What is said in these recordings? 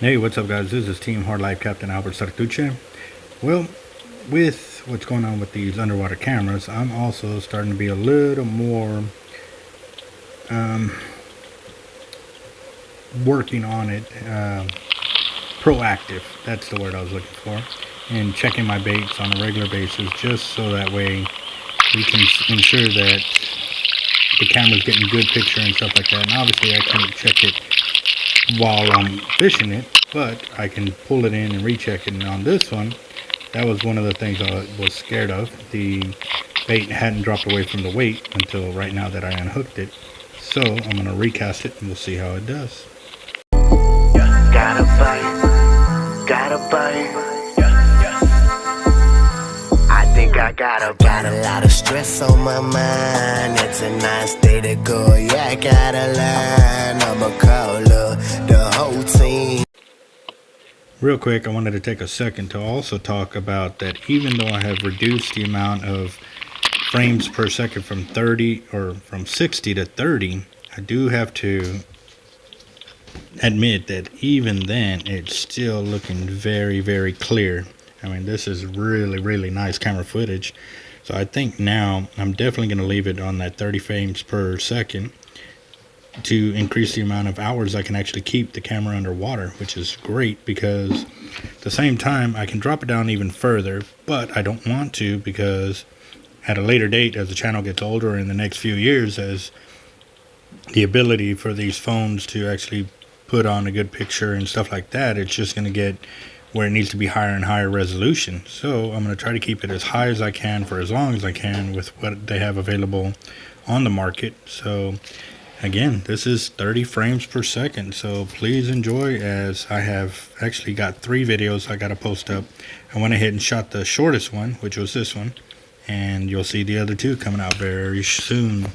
Hey, what's up, guys? This is Team Hard Life Captain Alberto Zertuche. Well, with what's going on with these underwater cameras, I'm also starting to be a little more working on it, proactive. That's the word I was looking for. And checking my baits on a regular basis, just so that way we can ensure that the camera's getting good picture and stuff like that. And obviously, I can't check it while I'm fishing it, but I can pull it in and recheck it. And on this one, that was one of the things I was scared of. The bait hadn't dropped away from the weight until right now that I unhooked it. So I'm going to recast it and we'll see how it does. Gotta bite. I think I got a lot of stress on my mind. It's a nice day to go. Yeah, I gotta line. I'ma call up the whole team. Real quick, I wanted to take a second to also talk about that even though I have reduced the amount of frames per second from 30 or from 60 to 30, I do have to admit that even then it's still looking very, very clear. I mean, this is really nice camera footage. So I think now I'm definitely going to leave it on that 30 frames per second to increase the amount of hours I can actually keep the camera underwater, which is great because at the same time I can drop it down even further, but I don't want to, because at a later date, as the channel gets older in the next few years, as the ability for these phones to actually put on a good picture and stuff like that, it's just going to get where it needs to be higher and higher resolution. So I'm going to try to keep it as high as I can for as long as I can with what they have available on the market. So again, this is 30 frames per second, so please enjoy, as I have actually got 3 videos I got to post up. I went ahead and shot the shortest one, which was this one, and you'll see the other 2 coming out very soon.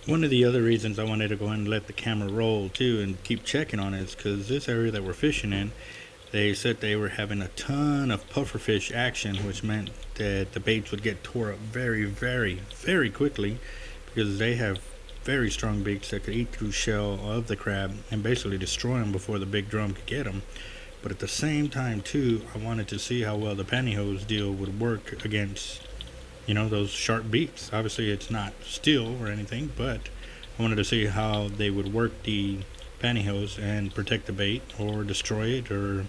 One of the other reasons I wanted to go ahead and let the camera roll too and keep checking on it is because this area that we're fishing in, they said they were having a ton of pufferfish action, which meant that the baits would get tore up very, very, very quickly because they have very strong beaks that could eat through shell of the crab and basically destroy them before the big drum could get them. But at the same time too, I wanted to see how well the pantyhose deal would work against, those sharp beaks. Obviously it's not steel or anything, but I wanted to see how they would work the pantyhose and protect the bait or destroy it or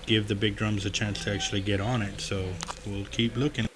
give the big drums a chance to actually get on it. So we'll keep looking.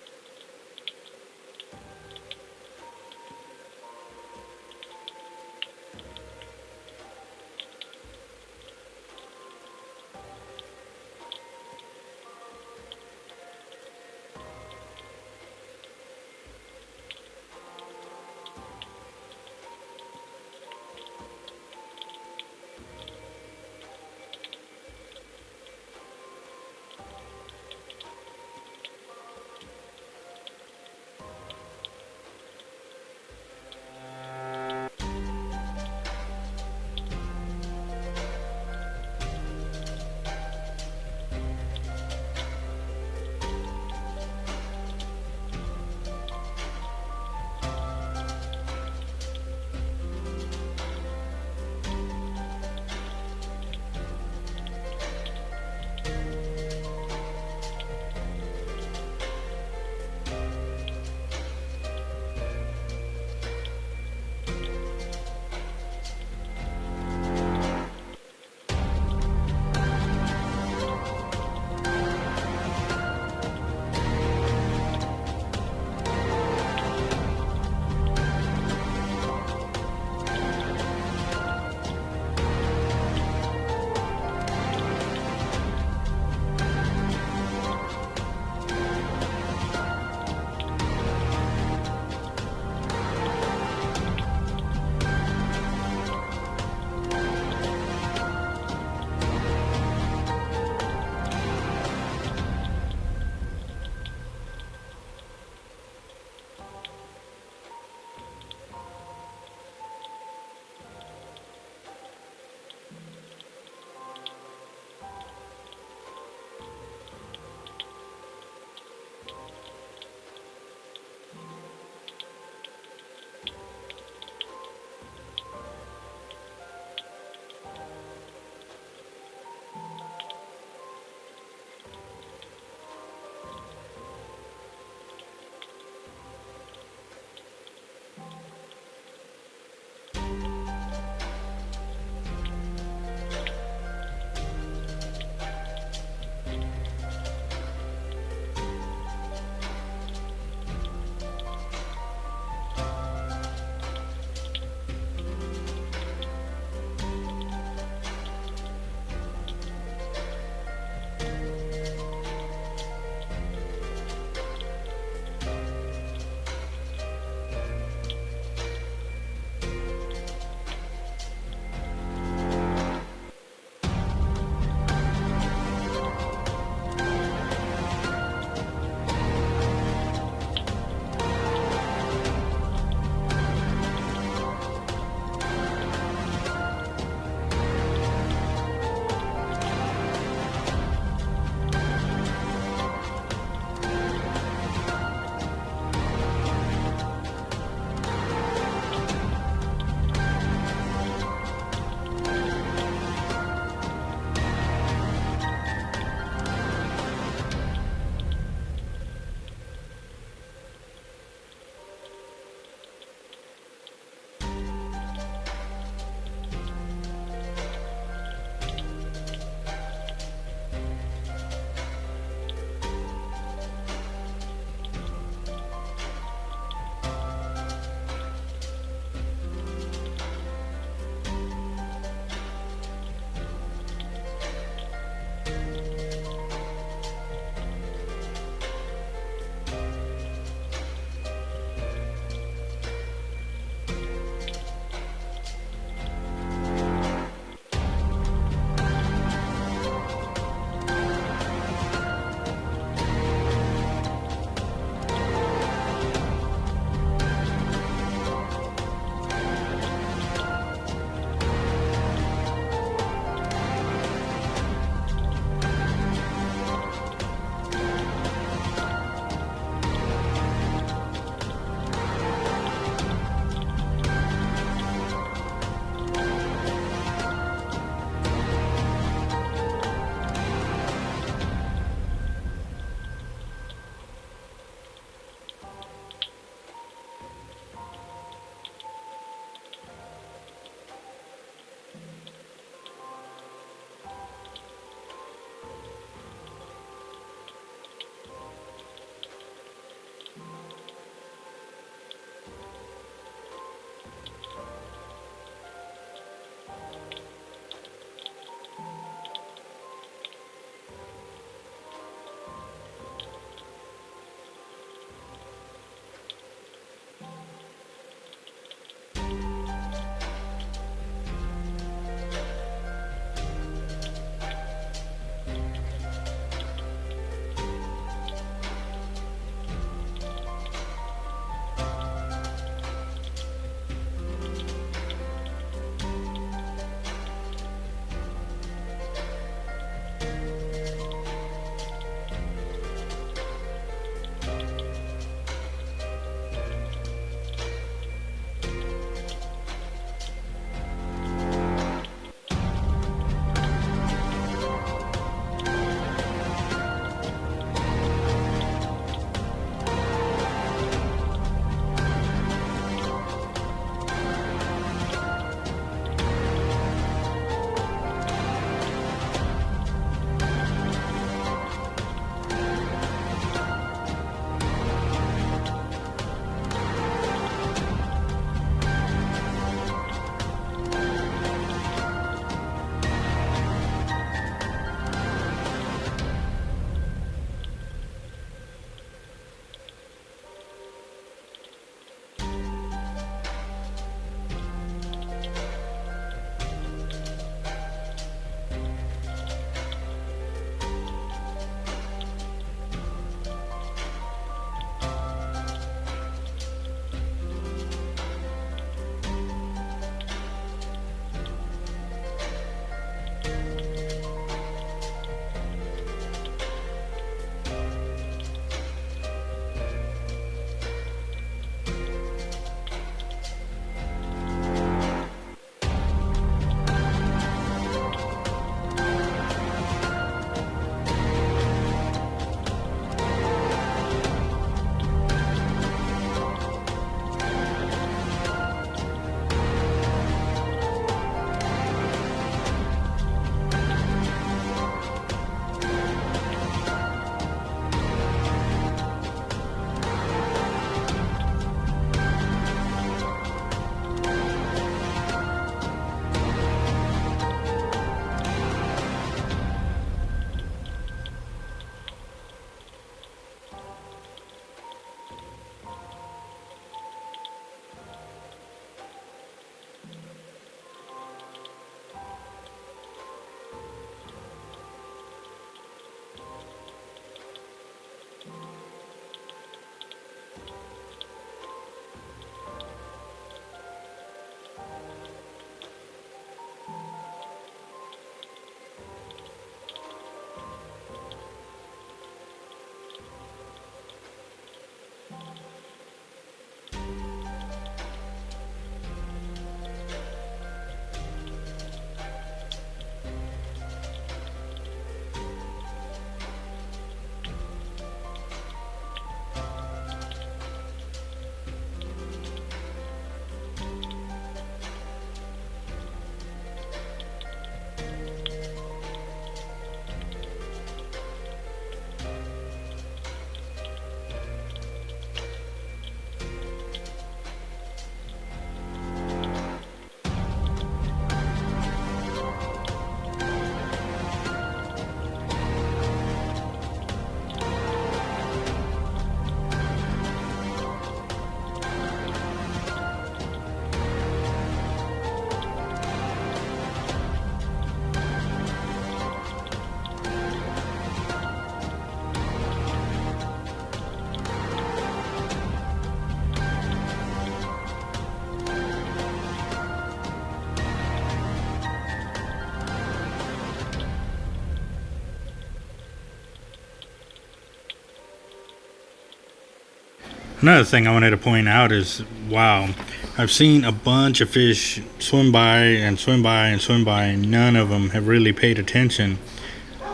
Another thing I wanted to point out is, wow, I've seen a bunch of fish swim by and swim by and swim by, and none of them have really paid attention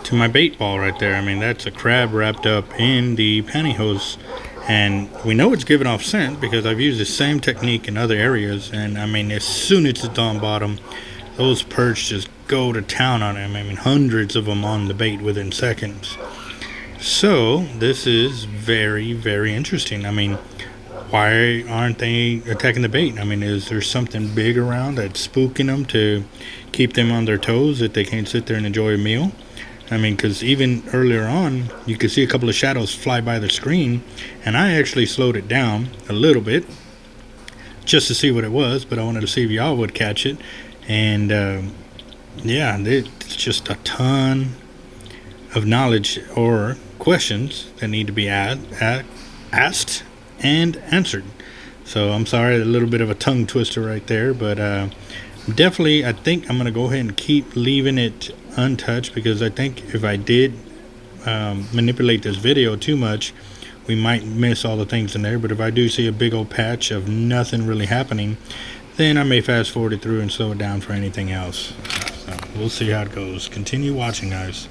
to my bait ball right there. I mean, that's a crab wrapped up in the pantyhose, and we know it's giving off scent because I've used the same technique in other areas. And I mean, as soon as it's on bottom, those perch just go to town on him. I mean, hundreds of them on the bait within seconds. So this is very, very interesting. I mean, why aren't they attacking the bait? I mean, is there something big around that's spooking them to keep them on their toes that they can't sit there and enjoy a meal? I mean, because even earlier on, you could see a couple of shadows fly by the screen, and I actually slowed it down a little bit just to see what it was, but I wanted to see if y'all would catch it. And yeah, it's just a ton of knowledge or questions that need to be asked and answered. So I'm sorry, a little bit of a tongue twister right there, but definitely I think I'm going to go ahead and keep leaving it untouched, because I think if I did manipulate this video too much, we might miss all the things in there. But if I do see a big old patch of nothing really happening, then I may fast forward it through and slow it down for anything else. So we'll see how it goes. Continue watching, guys.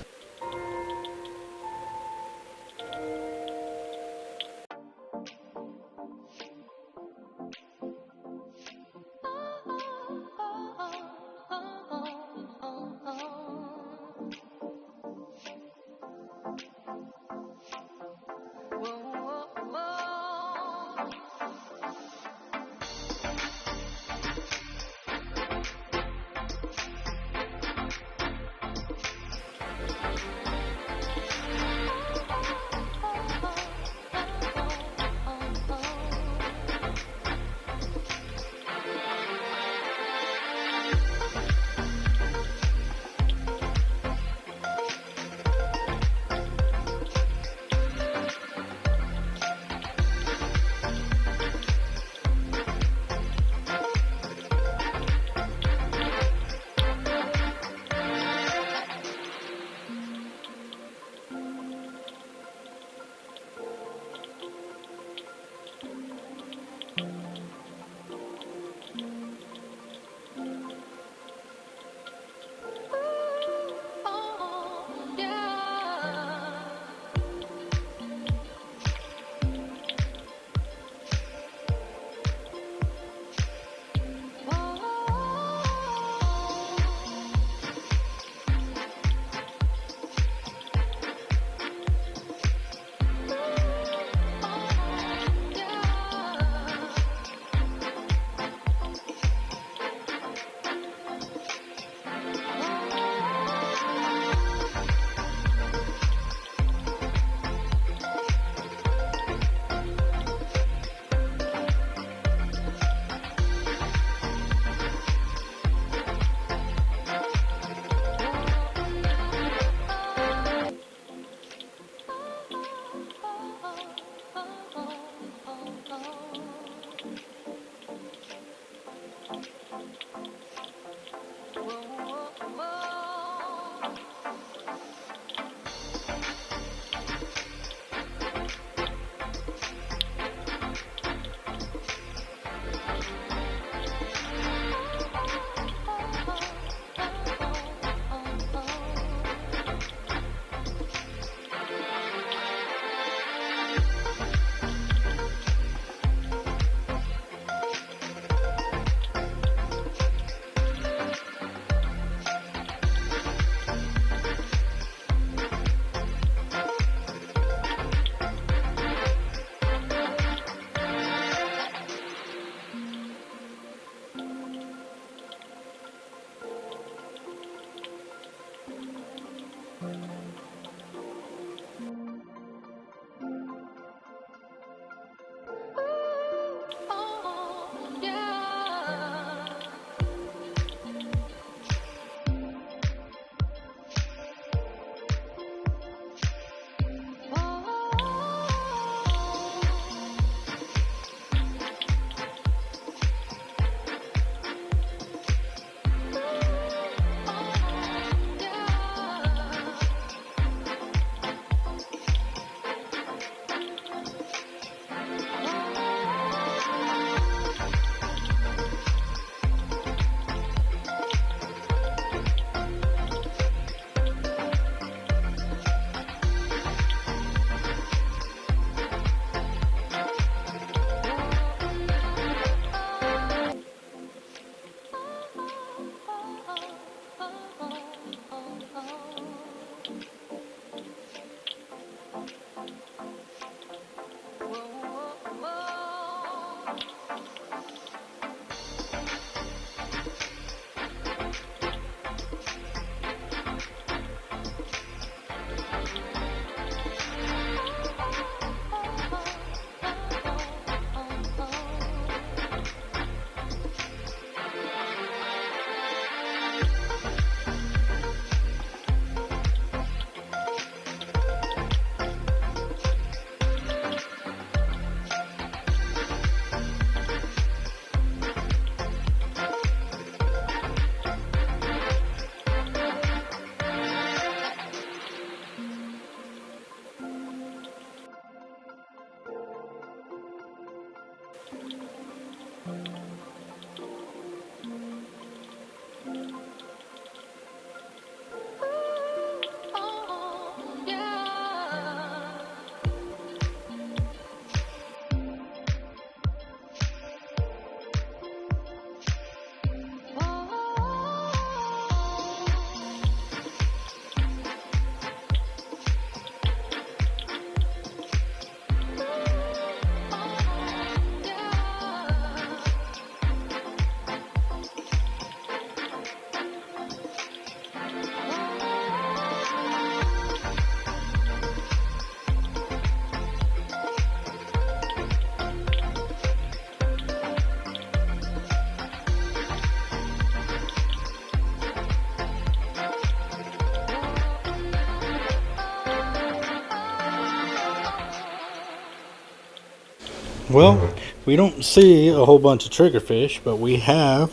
Well, we don't see a whole bunch of triggerfish, but we have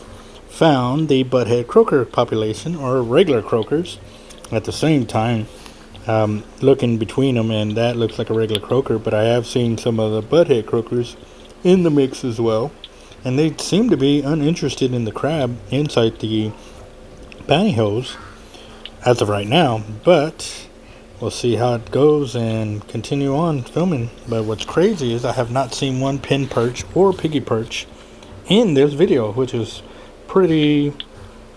found the butthead croaker population, or regular croakers, at the same time. Looking between them, and that looks like a regular croaker, but I have seen some of the butthead croakers in the mix as well, and they seem to be uninterested in the crab inside the pantyhose as of right now, but we'll see how it goes and continue on filming. But what's crazy is I have not seen one pin perch or piggy perch in this video, which is pretty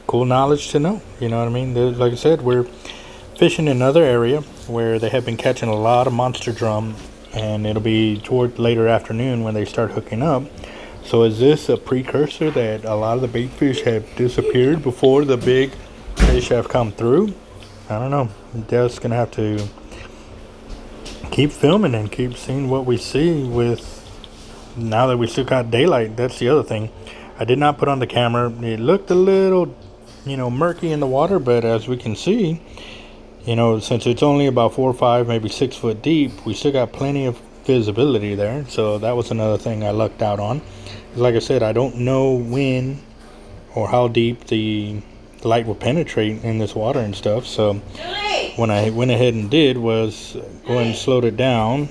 cool knowledge to know. You know what I mean? Like I said, we're fishing in another area where they have been catching a lot of monster drum, and it'll be toward later afternoon when they start hooking up. So is this a precursor that a lot of the bait fish have disappeared before the big fish have come through? I don't know. Just gonna have to keep filming and keep seeing what we see with, now that we still got daylight. That's the other thing. I did not put on the camera. It looked a little, murky in the water, but as we can see, since it's only about 4 or 5, maybe 6 foot deep, we still got plenty of visibility there. So that was another thing I lucked out on. Like I said, I don't know when or how deep the light will penetrate in this water and stuff. So what I went ahead and did was go ahead and slowed it down